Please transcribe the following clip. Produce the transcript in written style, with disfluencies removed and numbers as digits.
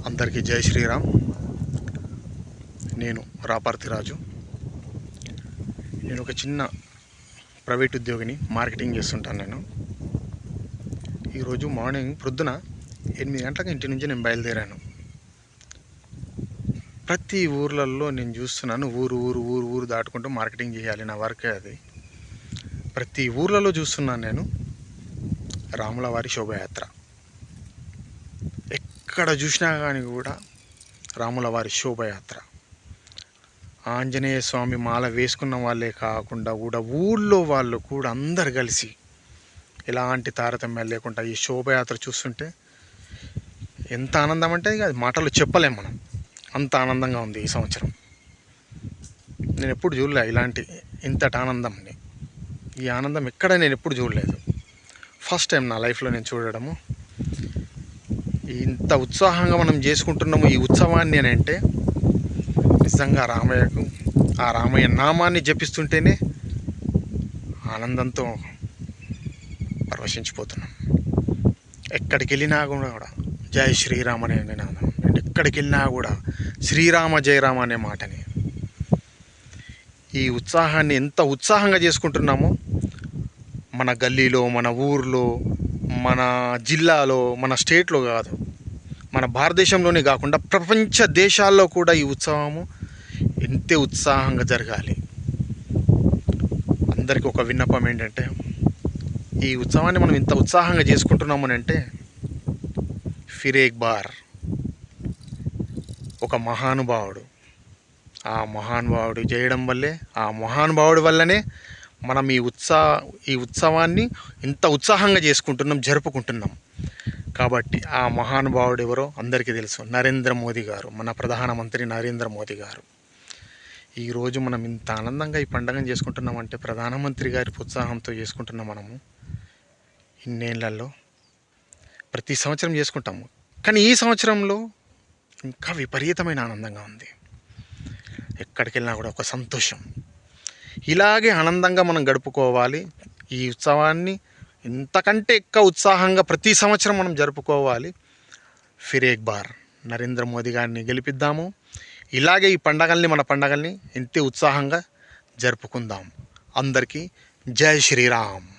అందరికీ జై శ్రీరామ్. నేను రాపర్తి రాజు. నేను ఒక చిన్న ప్రైవేట్ ఉద్యోగిని, మార్కెటింగ్ చేస్తుంటాను. నేను ఈరోజు మార్నింగ్ ప్రొద్దున 8 గంటలకు ఇంటి నుంచి నేను బయలుదేరాను. ప్రతి ఊర్లలో నేను చూస్తున్నాను, ఊరు దాటుకుంటూ మార్కెటింగ్ చేయాలి, నా వర్కే అది. ప్రతి ఊర్లలో చూస్తున్నాను నేను రాముల వారి శోభయాత్ర. ఎక్కడ చూసినా కానీ కూడా రాముల వారి శోభయాత్ర. ఆంజనేయ స్వామి మాల వేసుకున్న వాళ్ళే కాకుండా కూడా ఊళ్ళో వాళ్ళు కూడా అందరు కలిసి ఎలాంటి తారతమ్యాలు లేకుండా ఈ శోభయాత్ర చూస్తుంటే ఎంత ఆనందం అంటే ఇక అది మాటలు చెప్పలేం మనం, అంత ఆనందంగా ఉంది ఈ సంవత్సరం. నేను ఎప్పుడు చూడలే ఇంతటి ఆనందంని. ఈ ఆనందం ఎక్కడ నేను ఎప్పుడు చూడలేదు. ఫస్ట్ టైం నా లైఫ్లో నేను చూడడము. ఇంత ఉత్సాహంగా మనం చేసుకుంటున్నాము ఈ ఉత్సవాన్ని అని అంటే నిజంగా ఆ రామయ్య నామాన్ని జపిస్తుంటేనే ఆనందంతో పరవశించిపోతున్నాం. ఎక్కడికి వెళ్ళినా కూడా జై శ్రీరామ్ అనే నినాదం. ఎక్కడికి వెళ్ళినా కూడా శ్రీరామ జయరామ అనే మాటని. ఈ ఉత్సాహాన్ని ఎంత ఉత్సాహంగా చేసుకుంటున్నామో మన గల్లీలో, మన ఊర్లో, మన జిల్లాలో, మన స్టేట్లో కాదు, మన భారతదేశంలోనే కాకుండా ప్రపంచ దేశాల్లో కూడా ఈ ఉత్సవము ఎంతే ఉత్సాహంగా జరగాలి. అందరికీ ఒక విన్నపం ఏంటంటే, ఈ ఉత్సవాన్ని మనం ఇంత ఉత్సాహంగా చేసుకుంటున్నాము అంటే ఫిర్ ఏక్ బార్ ఒక మహానుభావుడు, ఆ మహానుభావుడు చేయడం వల్లే, ఆ మహానుభావుడి వల్లనే మనం ఈ ఉత్సవాన్ని ఇంత ఉత్సాహంగా జరుపుకుంటున్నాం. కాబట్టి ఆ మహానుభావుడు ఎవరో అందరికీ తెలుసు, నరేంద్ర మోదీ గారు, మన ప్రధానమంత్రి నరేంద్ర మోదీ గారు. ఈరోజు మనం ఇంత ఆనందంగా ఈ పండుగను చేసుకుంటున్నామంటే ప్రధానమంత్రి గారి ఉత్సాహంతో చేసుకుంటున్నాం. మనము ఇన్నేళ్లలో ప్రతి సంవత్సరం చేసుకుంటాము, కానీ ఈ సంవత్సరంలో ఇంకా విపరీతమైన ఆనందంగా ఉంది. ఎక్కడికి వెళ్ళినా కూడా ఒక సంతోషం. ఇలాగే ఆనందంగా మనం గడుపుకోవాలి. ఈ ఉత్సవాన్ని ఇంతకంటే ఎక్కువ ఉత్సాహంగా ప్రతి సంవత్సరం మనం జరుపుకోవాలి. ఫిర్ ఏక్ బార్ నరేంద్ర మోదీ గారిని గెలిపిద్దాము. ఇలాగే ఈ మన పండగల్ని ఇంతే ఉత్సాహంగా జరుపుకుందాం. అందరికీ జై శ్రీరామ్.